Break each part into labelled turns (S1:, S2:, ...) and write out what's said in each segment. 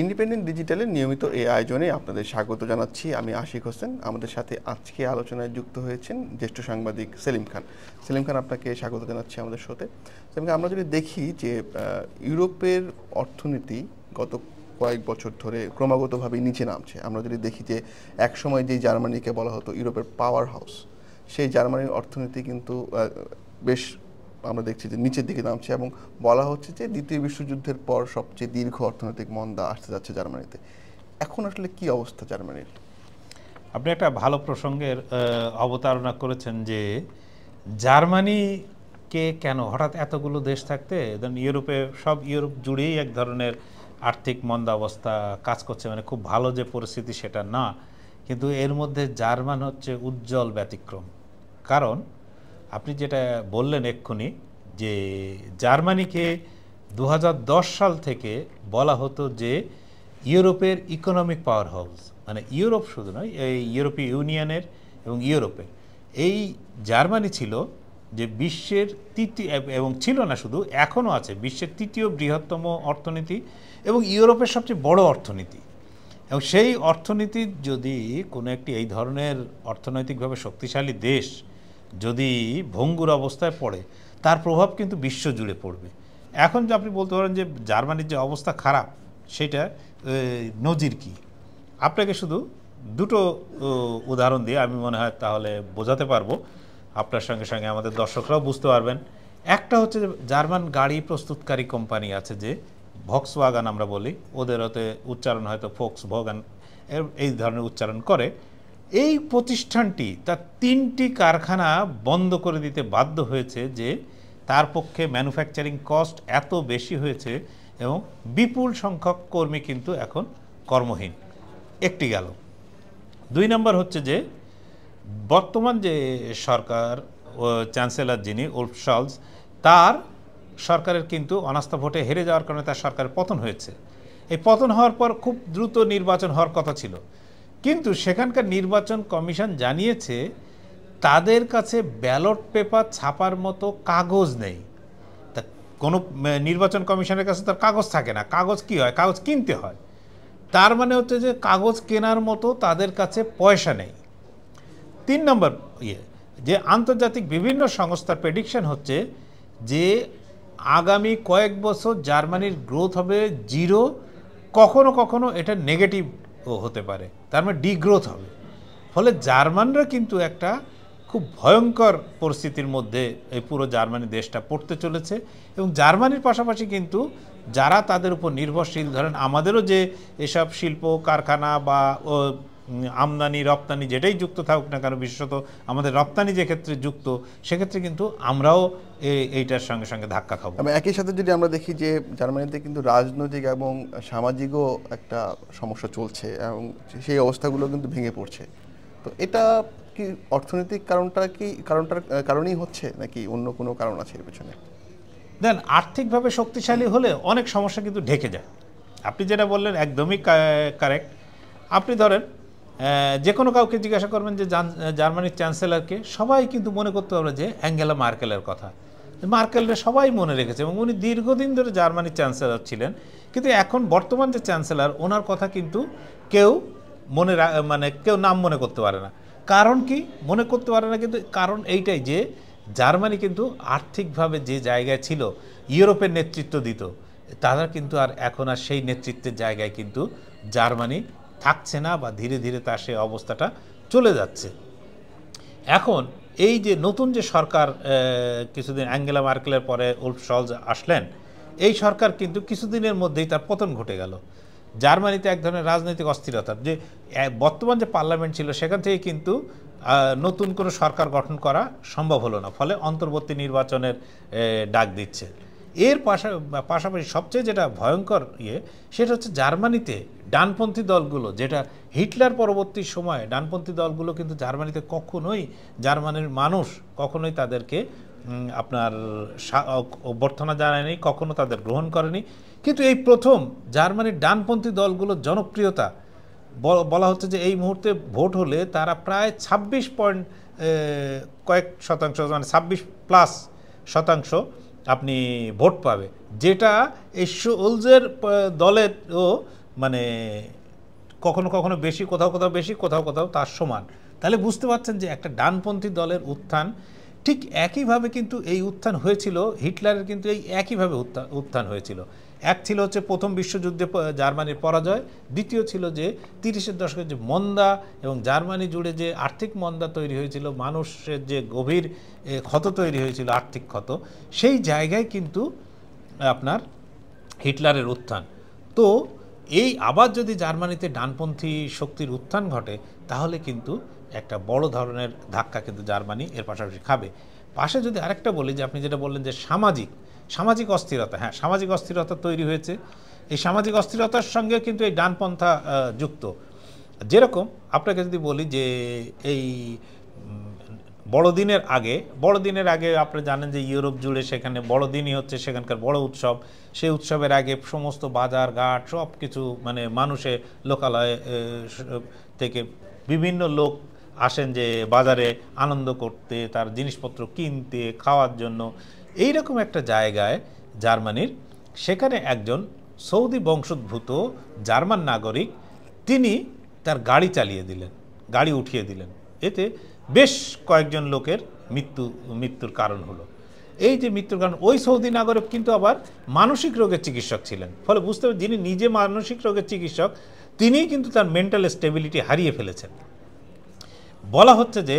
S1: Independent ডিজিটালের নিয়মিত এই আয়োজনে আপনাদের স্বাগত জানাচ্ছি। আমি আশিক হোসেন। আমাদের সাথে আজকে আলোচনায় যুক্ত হয়েছেন জ্যেষ্ঠ সাংবাদিক সেলিম খান। সেলিম খান, আপনাকে স্বাগত জানাচ্ছি আমাদের শোতে। সেলিম খান, আমরা যদি দেখি যে ইউরোপের অর্থনীতি গত কয়েক বছর ধরে ক্রমাগতভাবে নিচে নামছে। আমরা যদি দেখি যে একসময় যে জার্মানিকে বলা হতো ইউরোপের পাওয়ার হাউস, সেই জার্মানির অর্থনীতি কিন্তু বেশ আমরা দেখছি যে নিচের দিকে নামছে এবং বলা হচ্ছে যে দ্বিতীয় বিশ্বযুদ্ধের পর সবচেয়ে দীর্ঘ অর্থনৈতিক মন্দা আসতে যাচ্ছে জার্মানিতে। এখন আসলে কি অবস্থা জার্মানির?
S2: আপনি একটা ভালো প্রসঙ্গের অবতারণা করেছেন যে জার্মানিকে কেন হঠাৎ এতগুলো দেশ থাকতে ইউরোপে ইউরোপ জুড়েই এক ধরনের আর্থিক মন্দা অবস্থা কাজ করছে, মানে খুব ভালো যে পরিস্থিতি সেটা না, কিন্তু এর মধ্যে জার্মান হচ্ছে উজ্জ্বল ব্যতিক্রম। কারণ আপনি যেটা বললেন এক্ষুনি যে জার্মানিকে 2010 সাল থেকে বলা হতো যে ইউরোপের ইকোনমিক পাওয়ার হাউস, মানে ইউরোপ শুধু নয়, এই ইউরোপীয় ইউনিয়নের এবং ইউরোপে এই জার্মানি ছিল যে বিশ্বের তৃতীয়, এবং ছিল না শুধু, এখনও আছে বিশ্বের তৃতীয় বৃহত্তম অর্থনীতি এবং ইউরোপের সবচেয়ে বড় অর্থনীতি। এবং সেই অর্থনীতির যদি কোনো একটি এই ধরনের অর্থনৈতিকভাবে শক্তিশালী দেশ যদি ভঙ্গুর অবস্থায় পড়ে, তার প্রভাব কিন্তু বিশ্ব জুড়ে পড়বে। এখন যে আপনি বলতে পারেন যে জার্মানির যে অবস্থা খারাপ, সেটা নজির কি? আপনাকে শুধু দুটো উদাহরণ দিয়ে আমি মনে হয় তাহলে বোঝাতে পারবো, আপনার সঙ্গে সঙ্গে আমাদের দর্শকরাও বুঝতে পারবেন। একটা হচ্ছে যে জার্মান গাড়ি প্রস্তুতকারী কোম্পানি আছে যে ভক্সওয়াগান আমরা বলি, ওদের হতে উচ্চারণ হয়তো ফোক্সভ্যাগন এই ধরনের উচ্চারণ করে। এই প্রতিষ্ঠানটি তার 3টি কারখানা বন্ধ করে দিতে বাধ্য হয়েছে যে তার পক্ষে ম্যানুফ্যাকচারিং কস্ট এত বেশি হয়েছে এবং বিপুল সংখ্যক কর্মী কিন্তু এখন কর্মহীন। একটি গেল। 2 নম্বর হচ্ছে যে বর্তমান যে সরকার চ্যান্সেলর যিনি ওলফ শলজ, তার সরকারের কিন্তু অনাস্থা ভোটে হেরে যাওয়ার কারণে তার সরকারের পতন হয়েছে। এই পতন হওয়ার পর খুব দ্রুত নির্বাচন হওয়ার কথা ছিল, কিন্তু সেখানকার নির্বাচন কমিশন জানিয়েছে তাদের কাছে ব্যালট পেপার ছাপার মতো কাগজ নেই। তা কোনো নির্বাচন কমিশনের কাছে তার কাগজ থাকে না। কাগজ কি হয়? কাগজ কিনতে হয়। তার মানে হচ্ছে যে কাগজ কেনার মতো তাদের কাছে পয়সা নেই। 3 নম্বর যে আন্তর্জাতিক বিভিন্ন সংস্থার প্রেডিকশন হচ্ছে যে আগামী কয়েক বছর জার্মানির গ্রোথ হবে 0, কখনো কখনো এটা নেগেটিভও হতে পারে, তার মানে ডিগ্রোথ হবে। ফলে জার্মানরা কিন্তু একটা খুব ভয়ঙ্কর পরিস্থিতির মধ্যে এই পুরো জার্মানি দেশটা পড়তে চলেছে। এবং জার্মানির পাশাপাশি কিন্তু যারা তাদের উপর নির্ভরশীল, ধরেন আমাদেরও যে এসব শিল্প কারখানা বা আমদানি রপ্তানি যেটাই যুক্ত থাকুক না কেন, বিশেষত আমাদের রপ্তানি যে ক্ষেত্রে যুক্ত, সেক্ষেত্রে কিন্তু আমরাও এইটার সঙ্গে সঙ্গে ধাক্কা খাবো।
S1: একই সাথে যদি আমরা দেখি যে জার্মানিতে কিন্তু রাজনৈতিক এবং সামাজিকও একটা সমস্যা চলছে এবং সেই অবস্থাগুলো কিন্তু ভেঙে পড়ছে। তো এটা কি অর্থনৈতিক কারণটার কারণেই হচ্ছে, নাকি অন্য কোনো কারণ আছে এর পেছনে?
S2: দেন আর্থিকভাবে শক্তিশালী হলে অনেক সমস্যা কিন্তু ঢেকে যায়। আপনি যেটা বললেন একদমই কারেক্ট। আপনি ধরেন যে কোনো কাউকে জিজ্ঞাসা করবেন যে জার্মানির চ্যান্সেলরকে, সবাই কিন্তু মনে করতে পারবে যে অ্যাঙ্গেলা মার্কেলের কথা। মার্কেলরা সবাই মনে রেখেছে এবং উনি দীর্ঘদিন ধরে জার্মানির চ্যান্সেলর ছিলেন। কিন্তু এখন বর্তমান যে চ্যান্সেলর, ওনার কথা কিন্তু কেউ কেউ নাম মনে করতে পারে না। কারণ কি মনে করতে পারে না? কিন্তু কারণ এইটাই যে জার্মানি কিন্তু আর্থিকভাবে যে জায়গায় ছিল, ইউরোপের নেতৃত্ব দিত, তারা কিন্তু এখন আর সেই নেতৃত্বের জায়গায় কিন্তু জার্মানি থাকছে না, বা ধীরে ধীরে তার সেই অবস্থাটা চলে যাচ্ছে। এখন এই যে নতুন যে সরকার, কিছুদিন অ্যাঙ্গেলা মার্কেলের পরে ওলফ শলজ আসলেন, এই সরকার কিন্তু কিছুদিনের মধ্যেই তার পতন ঘটে গেল। জার্মানিতে এক ধরনের রাজনৈতিক অস্থিরতা, যে বর্তমান যে পার্লামেন্ট ছিল সেখান থেকে কিন্তু নতুন কোনো সরকার গঠন করা সম্ভব হলো না, ফলে অন্তর্বর্তী নির্বাচনের ডাক দিচ্ছে। এর পাশাপাশি সবচেয়ে যেটা ভয়ঙ্কর সেটা হচ্ছে জার্মানিতে ডানপন্থী দলগুলো, যেটা হিটলার পরবর্তী সময়ে ডানপন্থী দলগুলো কিন্তু জার্মানিতে কখনোই, জার্মানির মানুষ কখনোই তাদেরকে আপনার অভ্যর্থনা জানায়নি, কখনো তাদের গ্রহণ করেনি। কিন্তু এই প্রথম জার্মানির ডানপন্থী দলগুলোর জনপ্রিয়তা বলা হচ্ছে যে এই মুহূর্তে ভোট হলে তারা প্রায় 26 পয়েন্ট কয়েক শতাংশ, মানে 26+ আপনি ভোট পাবে, যেটা এই শোলজের দলেরও মানে কখনো কখনো বেশি, কোথাও কোথাও বেশি, কোথাও কোথাও তার সমান। তাহলে বুঝতে পারছেন যে একটা ডানপন্থী দলের উত্থান, ঠিক একইভাবে কিন্তু এই উত্থান হয়েছিল হিটলারের, কিন্তু এই একইভাবে উত্থান হয়েছিল। এক ছিল হচ্ছে প্রথম বিশ্বযুদ্ধে জার্মানির পরাজয়, দ্বিতীয় ছিল যে 30-এর দশকের যে মন্দা এবং জার্মানি জুড়ে যে আর্থিক মন্দা তৈরি হয়েছিল, মানুষের যে গভীর ক্ষত তৈরি হয়েছিল, আর্থিক ক্ষত, সেই জায়গায় কিন্তু আপনার হিটলারের উত্থান। তো এই আবার যদি জার্মানিতে ডানপন্থী শক্তির উত্থান ঘটে, তাহলে কিন্তু একটা বড় ধরনের ধাক্কা কিন্তু জার্মানি এর পাশাপাশি খাবে। পাশে যদি আরেকটা বলি, যে আপনি যেটা বললেন যে সামাজিক অস্থিরতা, হ্যাঁ, সামাজিক অস্থিরতা তৈরি হয়েছে। এই সামাজিক অস্থিরতার সঙ্গে কিন্তু এই ডানপন্থা যুক্ত। যেরকম আপনাকে যদি বলি যে এই বড়দিনের আগে আপনারা জানেন যে ইউরোপ জুড়ে সেখানে বড়দিনই হচ্ছে সেখানকার বড় উৎসব। সেই উৎসবের আগে সমস্ত বাজার ঘাট সব কিছু, মানে মানুষে লোকালয় থেকে বিভিন্ন লোক আসেন যে বাজারে আনন্দ করতে, তার জিনিসপত্র কিনতে, খাওয়ার জন্য। এইরকম একটা জায়গায় জার্মানির, সেখানে একজন সৌদি বংশোদ্ভূত জার্মান নাগরিক, তিনি তার গাড়ি উঠিয়ে দিলেন। এতে বেশ কয়েকজন লোকের মৃত্যুর কারণ হলো। এই যে মৃত্যুর কারণ, ওই সৌদি নাগরিক কিন্তু আবার মানসিক রোগের চিকিৎসক ছিলেন। ফলে বুঝতে হবে, যিনি নিজে মানসিক রোগের চিকিৎসক, তিনিই কিন্তু তার মেন্টাল স্টেবিলিটি হারিয়ে ফেলেছেন। বলা হচ্ছে যে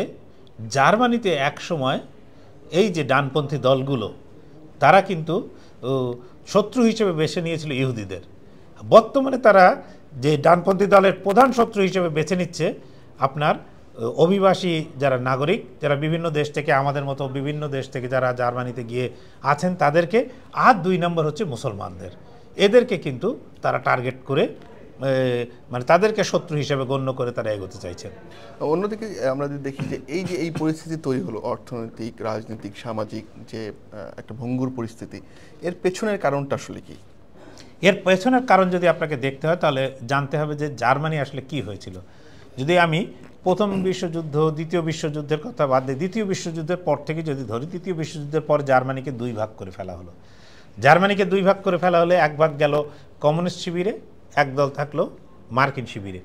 S2: জার্মানিতে এক সময় এই যে ডানপন্থী দলগুলো, তারা কিন্তু শত্রু হিসেবে বেছে নিয়েছিল ইহুদিদের। বর্তমানে তারা যে ডানপন্থী দলের প্রধান শত্রু হিসেবে বেছে নিচ্ছে আপনার অভিবাসী যারা নাগরিক, যারা বিভিন্ন দেশ থেকে, আমাদের মতো বিভিন্ন দেশ থেকে যারা জার্মানিতে গিয়ে আছেন তাদেরকে। আর 2 নম্বর হচ্ছে মুসলমানদের। এদেরকে কিন্তু তারা টার্গেট করে, মানে তাদেরকে শত্রু হিসেবে গণ্য করে তারা এগোতে চাইছেন।
S1: অন্যদিকে আমরা যদি দেখি যে এই পরিস্থিতি তৈরি হলো, অর্থনৈতিক, রাজনৈতিক, সামাজিক যে একটা ভঙ্গুর পরিস্থিতি, এর পেছনের কারণটা আসলে কি?
S2: এর পেছনের কারণ যদি আপনাকে দেখতে হয়, তাহলে জানতে হবে যে জার্মানি আসলে কি হয়েছিল। যদি আমি প্রথম বিশ্বযুদ্ধ, দ্বিতীয় বিশ্বযুদ্ধের কথা বাদ দিই, দ্বিতীয় বিশ্বযুদ্ধের পর থেকে যদি ধরি, দ্বিতীয় বিশ্বযুদ্ধের পর জার্মানিকে 2 ভাগ করে ফেলা হলো। জার্মানিকে 2 ভাগ করে ফেলা হলে এক ভাগ গেল কমিউনিস্ট শিবিরে, এক দল থাকলো মার্কিন শিবিরে।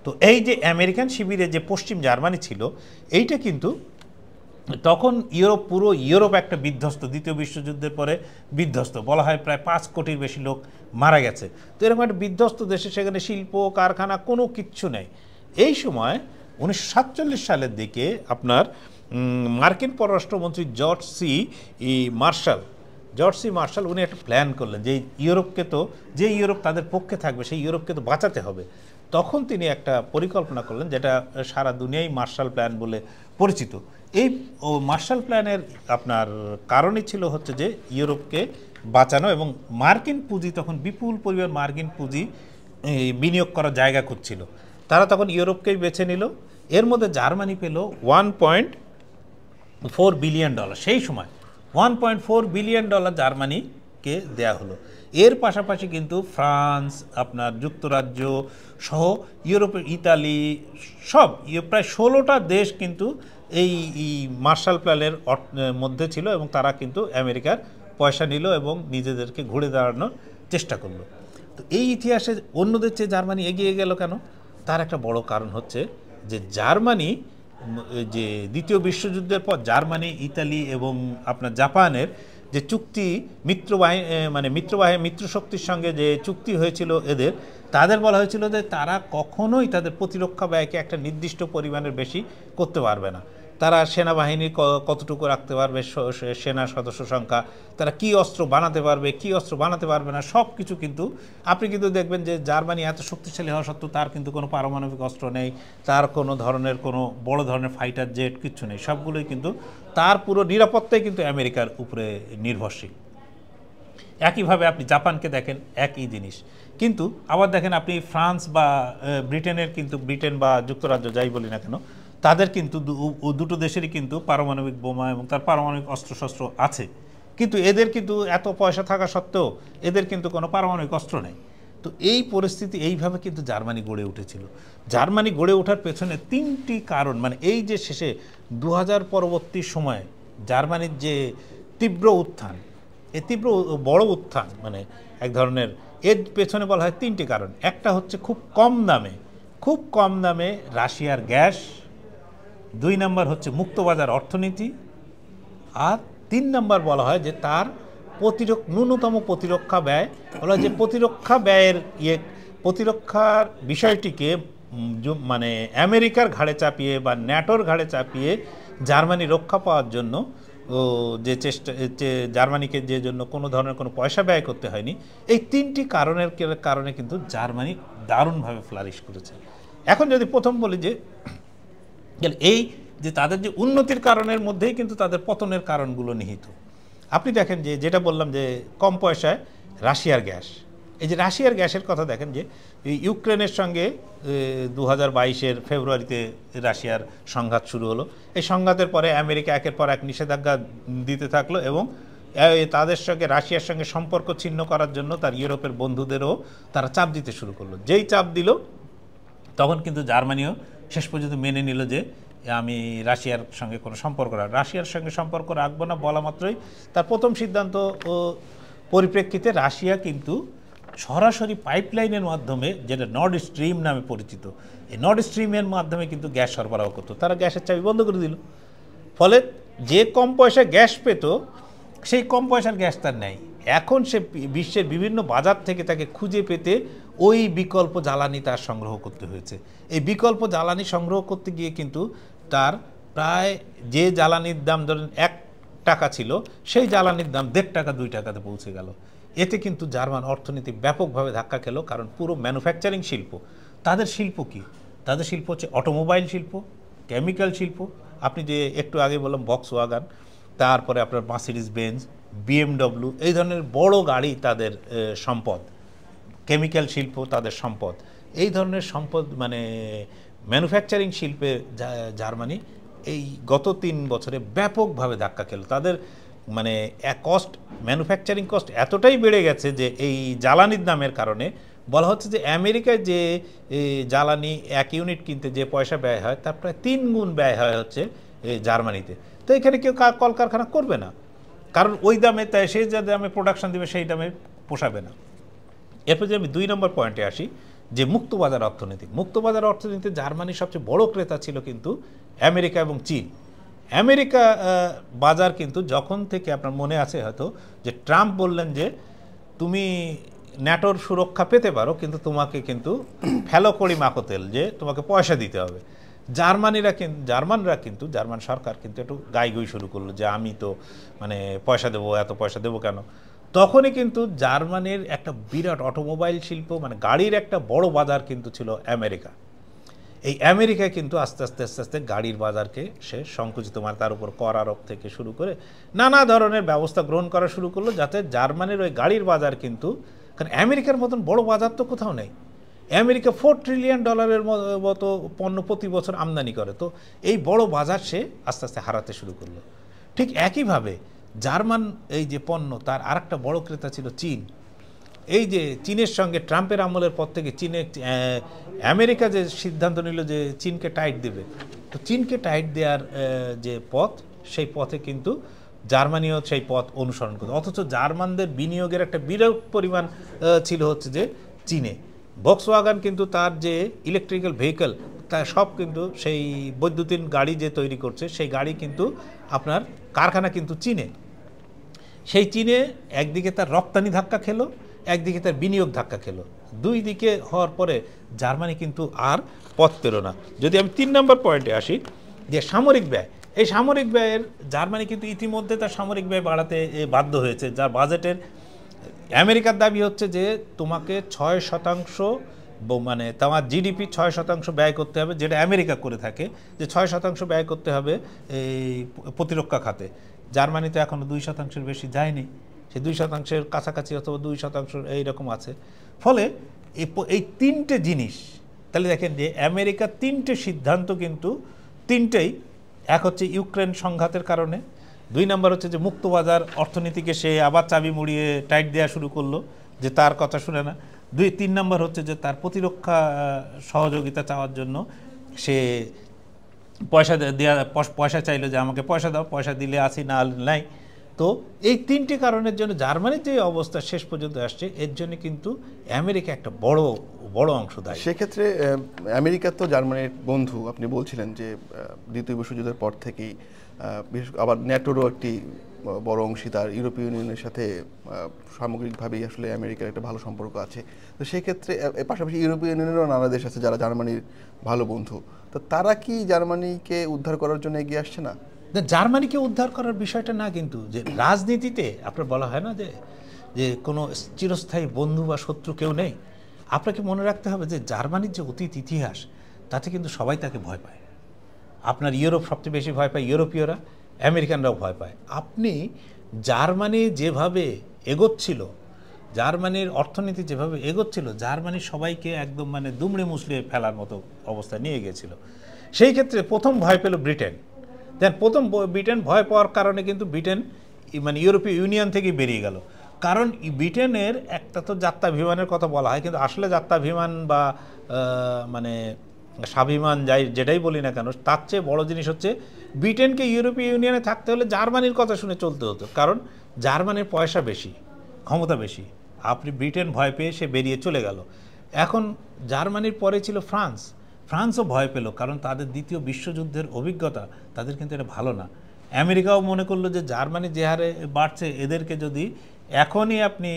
S2: তো এই যে আমেরিকান শিবিরে যে পশ্চিম জার্মানি ছিল, এইটা কিন্তু তখন পুরো ইউরোপ একটা বিধ্বস্ত, দ্বিতীয় বিশ্বযুদ্ধের পরে বিধ্বস্ত, বলা হয় প্রায় 5 কোটির বেশি লোক মারা গেছে। তো এরকম একটা বিধ্বস্ত দেশে সেখানে শিল্প কারখানা কোনো কিচ্ছু নেই। এই সময় 1947 সালের দিকে আপনার মার্কিন পররাষ্ট্রমন্ত্রী জর্জ সি মার্শাল উনি একটা প্ল্যান করলেন যে ইউরোপ তাদের পক্ষে থাকবে, সেই ইউরোপকে তো বাঁচাতে হবে। তখন তিনি একটা পরিকল্পনা করলেন, যেটা সারা দুনিয়ায় মার্শাল প্ল্যান বলে পরিচিত। এই মার্শাল প্ল্যানের আপনার কারণই ছিল হচ্ছে যে ইউরোপকে বাঁচানো, এবং মার্কিন পুঁজি, তখন বিপুল পরিমাণ মার্কিন পুঁজি বিনিয়োগ করার জায়গা খুঁজছিল। তারা তখন ইউরোপকেই বেছে নিল। এর মধ্যে জার্মানি পেল $1.4 বিলিয়ন। সেই সময় $1.4 বিলিয়ন জার্মানিকে দেয়া হলো। এর পাশাপাশি কিন্তু ফ্রান্স, আপনার যুক্তরাজ্য সহ ইউরোপের ইতালি, সব প্রায় 16টা দেশ কিন্তু এই মার্শাল প্ল্যানের মধ্যে ছিল, এবং তারা কিন্তু আমেরিকার পয়সা নিল এবং নিজেদেরকে ঘুরে দাঁড়ানোর চেষ্টা করলো। তো এই ইতিহাসে অন্যদের চেয়ে জার্মানি এগিয়ে গেল কেন? তার একটা বড় কারণ হচ্ছে যে জার্মানি, যে দ্বিতীয় বিশ্বযুদ্ধের পর জার্মানি, ইতালি এবং আপনার জাপানের যে চুক্তি, মিত্রশক্তির সঙ্গে যে চুক্তি হয়েছিল তাদের বলা হয়েছিল যে তারা কখনোই তাদের প্রতিরক্ষা ব্যয়কে একটা নির্দিষ্ট পরিমাণের বেশি করতে পারবে না। তারা সেনাবাহিনী কতটুকু রাখতে পারবে, সেনা সদস্য সংখ্যা, তারা কি অস্ত্র বানাতে পারবে, কি অস্ত্র বানাতে পারবে না, সব কিছু কিন্তু আপনি কিন্তু দেখবেন যে জার্মানি এত শক্তিশালী হওয়া সত্ত্বেও তার কিন্তু কোনো পারমাণবিক অস্ত্র নেই, তার কোনো বড় ধরনের ফাইটার জেট কিচ্ছু নেই। সবগুলোই কিন্তু তার পুরো নিরাপত্তাই কিন্তু আমেরিকার উপরে নির্ভরশীল। একইভাবে আপনি জাপানকে দেখেন, একই জিনিস। কিন্তু আবার দেখেন আপনি ফ্রান্স বা ব্রিটেন বা যুক্তরাজ্য, যাই বলি না কেন, তাদের কিন্তু দুটো দেশেরই কিন্তু পারমাণবিক বোমা এবং তার পারমাণবিক অস্ত্রশস্ত্র আছে। কিন্তু এদের কিন্তু এত পয়সা থাকা সত্ত্বেও এদের কিন্তু কোনো পারমাণবিক অস্ত্র নেই। তো এই পরিস্থিতি, এইভাবে কিন্তু জার্মানি গড়ে উঠেছিল। জার্মানি গড়ে ওঠার পেছনে 3টি কারণ, মানে এই যে শেষে 2000 পরবর্তী সময়ে জার্মানির যে তীব্র উত্থান, এই তীব্র বড় উত্থান, মানে এক ধরনের এর পেছনে বলা হয় তিনটি কারণ। একটা হচ্ছে খুব কম দামে রাশিয়ার গ্যাস, 2 নম্বর হচ্ছে মুক্তবাজার অর্থনীতি, আর 3 নম্বর বলা হয় যে তার ন্যূনতম প্রতিরক্ষা ব্যয়। বলা হয় যে প্রতিরক্ষা ব্যয়ের প্রতিরক্ষার বিষয়টিকে মানে আমেরিকার ঘাড়ে চাপিয়ে বা ন্যাটোর ঘাড়ে চাপিয়ে জার্মানি রক্ষা পাওয়ার জন্য যে জার্মানিকে যে জন্য কোনো ধরনের কোনো পয়সা ব্যয় করতে হয়নি, এই 3টি কারণে কিন্তু জার্মানি দারুণভাবে ফ্লারিশ করেছে। এখন যদি প্রথম বলি যে এই যে তাদের যে উন্নতির কারণের মধ্যেই কিন্তু তাদের পতনের কারণগুলো নিহিত। আপনি দেখেন যে যেটা বললাম যে কম পয়সায় রাশিয়ার গ্যাস, এই যে রাশিয়ার গ্যাসের কথা দেখেন যে ইউক্রেনের সঙ্গে 2022-এর ফেব্রুয়ারিতে রাশিয়ার সংঘাত শুরু হলো। এই সংঘাতের পরে আমেরিকা একের পর এক নিষেধাজ্ঞা দিতে থাকলো এবং তাদের সঙ্গে রাশিয়ার সঙ্গে সম্পর্ক ছিন্ন করার জন্য তার ইউরোপের বন্ধুদেরও তারা চাপ দিতে শুরু করলো। যেই চাপ দিল তখন কিন্তু জার্মানিও শেষ পর্যন্ত মেনে নিল যে আমি রাশিয়ার সঙ্গে কোনো রাশিয়ার সঙ্গে সম্পর্ক রাখবো না বলা মাত্রই তার প্রথম সিদ্ধান্ত পরিপ্রেক্ষিতে রাশিয়া কিন্তু সরাসরি পাইপলাইনের মাধ্যমে, যেটা নর্ড স্ট্রিম নামে পরিচিত, এই নর্ড স্ট্রিমের মাধ্যমে কিন্তু গ্যাস সরবরাহ করতো। তারা গ্যাসের চাবি বন্ধ করে দিল। ফলে যে কম পয়সায় গ্যাস পেত সেই কম পয়সার গ্যাস তার নেই। এখন সে বিশ্বের বিভিন্ন বাজার থেকে তাকে খুঁজে পেতে ওই বিকল্প জ্বালানি তার সংগ্রহ করতে হয়েছে। এই বিকল্প জ্বালানি সংগ্রহ করতে গিয়ে কিন্তু তার প্রায় যে জ্বালানির দাম ধরেন 1 টাকা ছিল, সেই জ্বালানির দাম 1.5 টাকা 2 টাকাতে পৌঁছে গেল। এতে কিন্তু জার্মান অর্থনীতি ব্যাপকভাবে ধাক্কা খেলো, কারণ পুরো ম্যানুফ্যাকচারিং শিল্প, তাদের শিল্প কি? তাদের শিল্প হচ্ছে অটোমোবাইল শিল্প, কেমিক্যাল শিল্প। আপনি যে একটু আগে বললাম ভক্সওয়াগন, তারপরে আপনার মার্সিডিজ বেঞ্জ, BMW, এই ধরনের বড় গাড়ি তাদের সম্পদ, কেমিক্যাল শিল্প তাদের সম্পদ। এই ধরনের সম্পদ মানে ম্যানুফ্যাকচারিং শিল্পে জার্মানি এই গত 3 বছরে ব্যাপকভাবে ধাক্কা খেলো। তাদের মানে ম্যানুফ্যাকচারিং কস্ট এতটাই বেড়ে গেছে যে এই জ্বালানির দামের কারণে বলা হচ্ছে যে আমেরিকায় যে জ্বালানি 1 ইউনিট কিনতে যে পয়সা ব্যয় হয় তার প্রায় 3 গুণ ব্যয় হয় হচ্ছে জার্মানিতে। তো এখানে কেউ কলকারখানা করবে না, কারণ ওই দামে তাই সে যে দামে প্রোডাকশন দেবে সেই দামে পোষাবে না। এরপর যে আমি 2 নম্বর পয়েন্টে আসি যে মুক্তবাজার অর্থনীতি। মুক্তবাজার অর্থনীতিতে জার্মানির সবচেয়ে বড় ক্রেতা ছিল কিন্তু আমেরিকা এবং চীন। আমেরিকা বাজার কিন্তু যখন থেকে আপনার মনে আছে হয়তো যে ট্রাম্প বললেন যে তুমি ন্যাটোর সুরক্ষা পেতে পারো, কিন্তু তোমাকে কিন্তু ফেলো করি মাখো তেল, যে তোমাকে পয়সা দিতে হবে। জার্মান সরকার কিন্তু একটু গাইগুই শুরু করলো যে আমি তো মানে পয়সা দেবো, এত পয়সা দেবো কেন? তখনই কিন্তু জার্মানির একটা বিরাট অটোমোবাইল শিল্প, মানে গাড়ির একটা বড় বাজার কিন্তু ছিল আমেরিকা। এই আমেরিকায় কিন্তু আস্তে আস্তে গাড়ির বাজারকে সে সংকুচিত, মানে তার উপর কর আরোপ থেকে শুরু করে নানা ধরনের ব্যবস্থা গ্রহণ করা শুরু করলো, যাতে জার্মানির ওই গাড়ির বাজার কিন্তু, কারণ আমেরিকার মতন বড় বাজার তো কোথাও নেই। আমেরিকা $4 ট্রিলিয়ন মতো পণ্য প্রতি বছর আমদানি করে, তো এই বড় বাজার সে আস্তে আস্তে হারাতে শুরু করলো। ঠিক একইভাবে জার্মান এই যে পণ্য, তার আরেকটা বড় ক্রেতা ছিল চীন। এই যে চীনের সঙ্গে ট্রাম্পের আমলের পর থেকে আমেরিকা যে সিদ্ধান্ত নিল যে চীনকে টাইট দেবে, তো চীনকে টাইট দেওয়ার যে পথ, সেই পথে কিন্তু জার্মানিও সেই পথ অনুসরণ করত। অথচ জার্মানদের বিনিয়োগের একটা বিরাট পরিমাণ ছিল হচ্ছে যে চীনে। ভক্সওয়াগন কিন্তু তার যে ইলেকট্রিক্যাল ভেহিকল, তা সব কিন্তু সেই বৈদ্যুতিন গাড়ি যে তৈরি করছে, সেই গাড়ি কিন্তু আপনার কারখানা কিন্তু চীনে। সেই চীনে একদিকে তার রপ্তানি ধাক্কা খেলো, একদিকে তার বিনিয়োগ ধাক্কা খেলো। দুই দিকে হওয়ার পরে জার্মানি কিন্তু আর পথ পেল না। যদি আমি 3 নম্বর পয়েন্টে আসি যে সামরিক ব্যয়, এই সামরিক ব্যয়ের জার্মানি কিন্তু ইতিমধ্যে তার সামরিক ব্যয় বাড়াতে বাধ্য হয়েছে। যার বাজেটের আমেরিকার দাবি হচ্ছে যে তোমাকে 6%, মানে তোমার জিডিপি 6% ব্যয় করতে হবে, যেটা আমেরিকা করে থাকে, যে 6% ব্যয় করতে হবে এই প্রতিরক্ষা খাতে। জার্মানি তো এখনও 2%-এর বেশি যায়নি, সে 2%-এর কাছাকাছি অথবা 2% এইরকম আছে। ফলে এই 3টে জিনিস, তাহলে দেখেন যে আমেরিকার 3টে সিদ্ধান্ত কিন্তু 3টেই, এক হচ্ছে ইউক্রেন সংঘাতের কারণে, 2 নম্বর হচ্ছে যে মুক্তবাজার অর্থনীতিকে সে আবার চাবি মুড়িয়ে টাইট দেওয়া শুরু করলো, যে তার কথা শুনে না। 3 নম্বর হচ্ছে যে তার প্রতিরক্ষা সহযোগিতা চাওয়ার জন্য সে পয়সা চাইলো, যে আমাকে পয়সা দাও, পয়সা দিলে আসি, না নাই। তো এই তিনটি কারণের জন্য জার্মানির যে অবস্থা শেষ পর্যন্ত আসছে, এর জন্য কিন্তু আমেরিকা একটা বড় বড় অংশ দায়ী।
S1: সেক্ষেত্রে আমেরিকা তো জার্মানির বন্ধু, আপনি বলছিলেন যে দ্বিতীয় বিশ্বযুদ্ধের পর থেকেই, বিশেষ আবার ন্যাটোরও একটি বড় অংশীদার, ইউরোপীয় ইউনিয়নের সাথে সামগ্রিকভাবেই আসলে আমেরিকার একটা ভালো সম্পর্ক আছে। তো সেক্ষেত্রে পাশাপাশি ইউরোপীয় ইউনিয়নেরও নানা দেশ আছে যারা জার্মানির ভালো বন্ধু, তো তারা কি জার্মানিকে উদ্ধার করার জন্য এগিয়ে আসছে না?
S2: জার্মানিকে উদ্ধার করার বিষয়টা না, কিন্তু যে রাজনীতিতে আপনার বলা হয় না যে যে কোনো চিরস্থায়ী বন্ধু বা শত্রু কেউ নেই। আপনাকে মনে রাখতে হবে যে জার্মানির যে অতীত ইতিহাস, তাতে কিন্তু সবাই তাকে ভয় পায়। আপনার ইউরোপ সবচেয়ে বেশি ভয় পায়, ইউরোপীয়রা, আমেরিকানরাও ভয় পায়। আপনি জার্মানি যেভাবে এগোচ্ছিল, জার্মানির অর্থনীতি যেভাবে এগোচ্ছিল, জার্মানি সবাইকে একদম মানে দুমড়ে মুচড়ে ফেলার মতো অবস্থা নিয়ে গিয়েছিল। সেই ক্ষেত্রে প্রথম ভয় পেল ব্রিটেন। দেন প্রথম ব্রিটেন ভয় পাওয়ার কারণে কিন্তু ব্রিটেন মানে ইউরোপীয় ইউনিয়ন থেকেই বেরিয়ে গেল। কারণ ব্রিটেনের একটা তো যাত্রা বিমানের কথা বলা হয়, কিন্তু আসলে যাত্রা বিমান বা মানে স্বাভিমান যাই যেটাই বলি না কেন, তার চেয়ে বড় জিনিস হচ্ছে ব্রিটেনকে ইউরোপীয় ইউনিয়নে থাকতে হলে জার্মানির কথা শুনে চলতে হতো। কারণ জার্মানির পয়সা বেশি, ক্ষমতা বেশি। আপনি ব্রিটেন ভয় পেয়ে সে বেরিয়ে চলে গেল। এখন জার্মানির পরে ছিল ফ্রান্স। ফ্রান্সও ভয় পেল, কারণ তাদের দ্বিতীয় বিশ্বযুদ্ধের অভিজ্ঞতা, তাদের কিন্তু এটা ভালো না। আমেরিকাও মনে করলো যে জার্মানি যে হারে বাড়ছে, এদেরকে যদি এখনই আপনি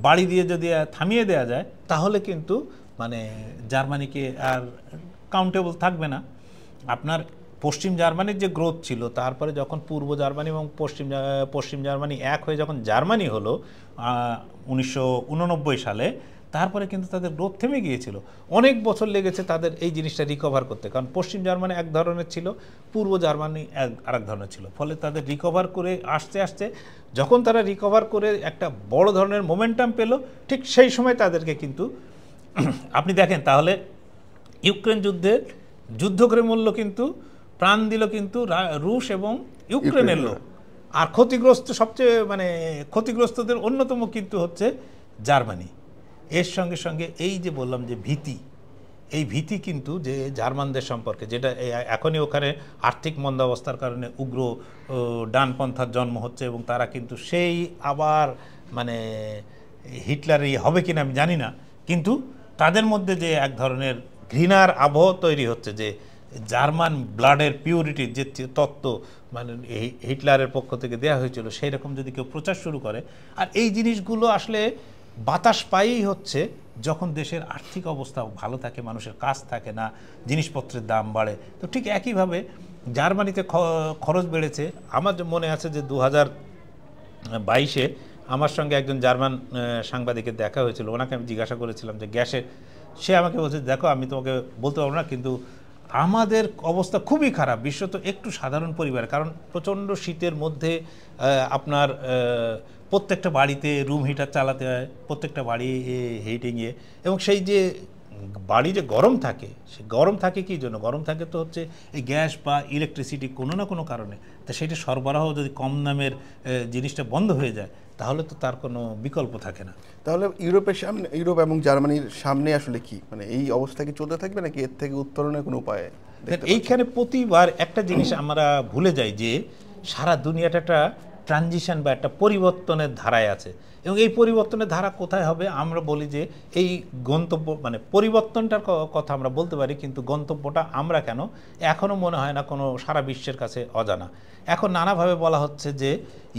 S2: বাড়ি দিয়ে যদি থামিয়ে দেওয়া যায়, তাহলে কিন্তু মানে জার্মানিকে আর কাউন্টেবল থাকবে না। আপনার পশ্চিম জার্মানির যে গ্রোথ ছিল, তারপরে যখন পূর্ব জার্মানি এবং পশ্চিম জার্মানি এক হয়ে যখন জার্মানি হলো 1989 সালে, তারপরে কিন্তু তাদের গ্রোথ থেমে গিয়েছিল। অনেক বছর লেগেছে তাদের এই জিনিসটা রিকভার করতে, কারণ পশ্চিম জার্মানি এক ধরনের ছিল, পূর্ব জার্মানি আরেক ধরনের ছিল। ফলে তাদের রিকভার করে আস্তে আস্তে যখন তারা রিকভার করে একটা বড় ধরনের মোমেন্টাম পেল, ঠিক সেই সময় তাদেরকে কিন্তু আপনি দেখেন তাহলে ইউক্রেন যুদ্ধ করে মরল, কিন্তু প্রাণ দিল কিন্তু রুশ এবং ইউক্রেনের লোক। আর ক্ষতিগ্রস্ত সবচেয়ে মানে ক্ষতিগ্রস্তদের অন্যতম কিন্তু হচ্ছে জার্মানি। এর সঙ্গে সঙ্গে এই যে বললাম যে ভীতি, এই ভীতি কিন্তু যে জার্মানদের সম্পর্কে, যেটা এখনই ওখানে আর্থিক মন্দাবস্থার কারণে উগ্র ডানপন্থার জন্ম হচ্ছে, এবং তারা কিন্তু সেই আবার মানে হিটলারই হবে কিনা আমি জানি না, কিন্তু তাদের মধ্যে যে এক ধরনের ঘৃণার আবহ তৈরি হচ্ছে, যে জার্মান ব্লাডের পিউরিটির যে তত্ত্ব মানে হিটলারের পক্ষ থেকে দেওয়া হয়েছিল, সেই রকম যদি কেউ প্রচার শুরু করে। আর এই জিনিসগুলো আসলে বাতাস পাইই হচ্ছে যখন দেশের আর্থিক অবস্থা ভালো থাকে, মানুষের কাজ থাকে না, জিনিসপত্রের দাম বাড়ে। তো ঠিক একইভাবে জার্মানিতে খরচ বেড়েছে। আমার মনে আছে যে 2022-এ আমার সঙ্গে একজন জার্মান সাংবাদিকের দেখা হয়েছিল। ওনাকে আমি জিজ্ঞাসা করেছিলাম যে গ্যাসের, সে আমাকে বলছে দেখো আমি তোমাকে বলতে পারবো না, কিন্তু আমাদের অবস্থা খুবই খারাপ। বিশ্ব তো একটু সাধারণ পরিবার, কারণ প্রচণ্ড শীতের মধ্যে আপনার প্রত্যেকটা বাড়িতে রুম হিটার চালাতে হয়, প্রত্যেকটা বাড়ি হিটিংয়ে, এবং সেই যে বাড়ি যে গরম থাকে, সে গরম থাকে কী জন্য? গরম থাকে তো হচ্ছে এই গ্যাস বা ইলেকট্রিসিটি কোনো না কোনো কারণে। তা সেটা সরবরাহ যদি কম দামের জিনিসটা বন্ধ হয়ে যায়, তাহলে তো তার কোনো বিকল্প থাকে না।
S1: তাহলে ইউরোপ এবং জার্মানির সামনে আসলে কি মানে এই অবস্থা কি চলতে থাকবে, নাকি এর থেকে উত্তরণের কোনো উপায়?
S2: এইখানে প্রতিবার একটা জিনিস আমরা ভুলে যাই যে সারা দুনিয়াটা একটা ট্রানজিশন বা একটা পরিবর্তনের ধারায় আছে, এবং এই পরিবর্তনের ধারা কোথায় হবে? আমরা বলি যে এই গন্তব্য মানে পরিবর্তনটার কথা আমরা বলতে পারি, কিন্তু গন্তব্যটা আমরা কেন এখনও মনে হয় না কোনো সারা বিশ্বের কাছে অজানা। এখন নানাভাবে বলা হচ্ছে যে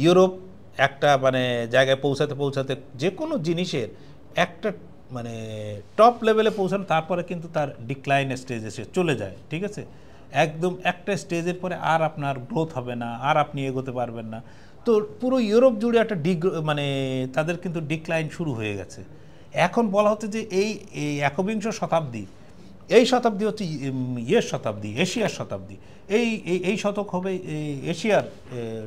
S2: ইউরোপ একটা মানে জায়গায় পৌঁছাতে যে কোনো জিনিসের একটা মানে টপ লেভেলে পৌঁছানো, তারপরে কিন্তু তার ডিক্লাইন স্টেজে সে চলে যায়। ঠিক আছে, একদম একটা স্টেজের পরে আর আপনার গ্রোথ হবে না, আর আপনি এগোতে পারবেন না। তো পুরো ইউরোপ জুড়ে একটা মানে তাদের কিন্তু ডিক্লাইন শুরু হয়ে গেছে। এখন বলা হচ্ছে যে এই একবিংশ শতাব্দী, এই শতাব্দী হচ্ছে শতাব্দী, এশিয়ার শতাব্দী। এই শতক হবে এশিয়ার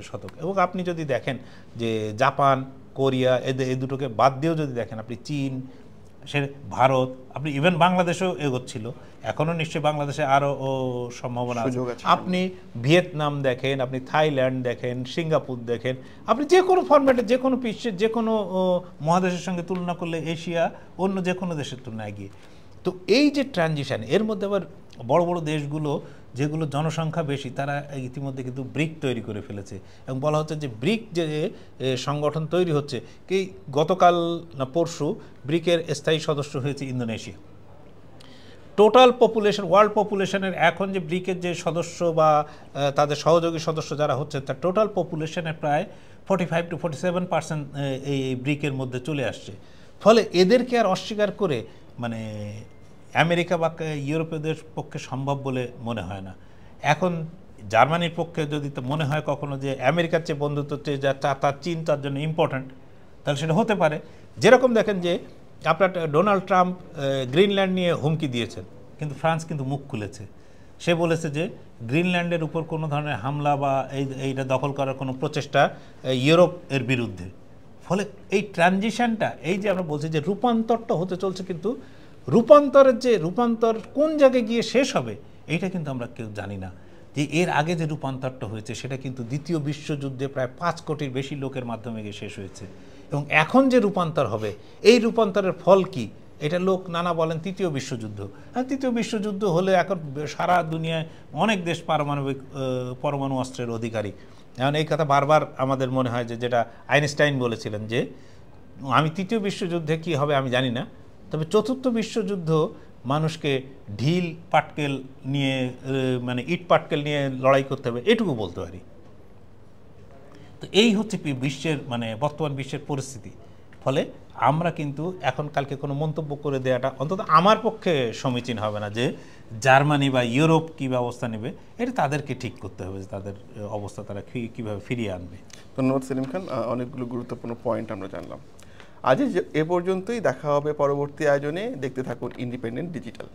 S2: শতক। এবং আপনি যদি দেখেন যে জাপান, কোরিয়া, এই দুটোকে বাদ দিয়েও যদি দেখেন, আপনি চীন, সে ভারত, আপনি ইভেন বাংলাদেশেও এগোচ্ছিল, এখনও নিশ্চয়ই বাংলাদেশে আরও সম্ভাবনা আছে। আপনি ভিয়েতনাম দেখেন, আপনি থাইল্যান্ড দেখেন, সিঙ্গাপুর দেখেন, আপনি যে কোনো ফরম্যাটে যে কোনো বিশ্বের যে কোনো মহাদেশের সঙ্গে তুলনা করলে এশিয়া অন্য যে কোনো দেশের তুলনায় এগিয়ে। তো এই যে ট্রানজিশন, এর মধ্যে আবার বড় বড় দেশগুলো যেগুলো জনসংখ্যা বেশি তারা ইতিমধ্যে কিন্তু ব্রিক তৈরি করে ফেলেছে এবং বলা হচ্ছে যে ব্রিক যে সংগঠন তৈরি হচ্ছে কি গতকাল না পরশু ব্রিকের স্থায়ী সদস্য হয়েছে ইন্দোনেশিয়া। টোটাল পপুলেশন ওয়ার্ল্ড পপুলেশনের এখন যে ব্রিকের যে সদস্য বা তাদের সহযোগী সদস্য যারা হচ্ছে তার টোটাল পপুলেশনের প্রায় 45 to 47% এই ব্রিকের মধ্যে চলে আসছে। ফলে এদেরকে আর অস্বীকার করে মানে আমেরিকা বা ইউরোপীয়দের পক্ষে সম্ভব বলে মনে হয় না। এখন জার্মানির পক্ষে যদি তো মনে হয় কখনো যে আমেরিকার চেয়ে বন্ধুত্ব চেয়ে যা তার চীন তার জন্য ইম্পর্ট্যান্ট, তাহলে সেটা হতে পারে। যেরকম দেখেন যে আপনার ডোনাল্ড ট্রাম্প গ্রিনল্যান্ড নিয়ে হুমকি দিয়েছেন, কিন্তু ফ্রান্স কিন্তু মুখ খুলেছে। সে বলেছে যে গ্রিনল্যান্ডের উপর কোনো ধরনের হামলা বা এইটা দখল করার কোনো প্রচেষ্টা ইউরোপ এর বিরুদ্ধে। ফলে এই ট্রানজিশনটা, এই যে আমরা বলছি যে রূপান্তরটা হতে চলছে, কিন্তু রূপান্তরের যে রূপান্তর কোন জায়গায় গিয়ে শেষ হবে এইটা কিন্তু আমরা কেউ জানি না। যে এর আগে যে রূপান্তরটা হয়েছে সেটা কিন্তু দ্বিতীয় বিশ্বযুদ্ধে প্রায় 5 কোটির বেশি লোকের মাধ্যমে গিয়ে শেষ হয়েছে, এবং এখন যে রূপান্তর হবে এই রূপান্তরের ফল কি এটা লোক নানা বলেন তৃতীয় বিশ্বযুদ্ধ। হ্যাঁ, তৃতীয় বিশ্বযুদ্ধ হলে এখন সারা দুনিয়ায় অনেক দেশ পরমাণু অস্ত্রের অধিকারী। এখন এই কথা বারবার আমাদের মনে হয় যে যেটা আইনস্টাইন বলেছিলেন যে আমি তৃতীয় বিশ্বযুদ্ধে কি হবে আমি জানি না, তবে চতুর্থ বিশ্বযুদ্ধ মানুষকে ঢিল পাটকেল নিয়ে মানে ইট পাটকেল নিয়ে লড়াই করতে হবে এটুকু বলতে পারি। তো এই হচ্ছে বিশ্বের মানে বর্তমান বিশ্বের পরিস্থিতি। ফলে আমরা কিন্তু এখন কালকে কোনো মন্তব্য করে দেওয়াটা অন্তত আমার পক্ষে সমীচীন হবে না যে জার্মানি বা ইউরোপ কী ব্যবস্থা নেবে, এটা তাদেরকে ঠিক করতে হবে যে তাদের অবস্থা তারা কীভাবে ফিরিয়ে আনবে।
S1: ধন্যবাদ সেলিম খান, অনেকগুলো গুরুত্বপূর্ণ পয়েন্ট আমরা জানলাম। আজ এ পর্যন্তই, দেখা হবে পরবর্তী আয়োজনে। দেখতে থাকুন ইন্ডিপেন্ডেন্ট ডিজিটাল।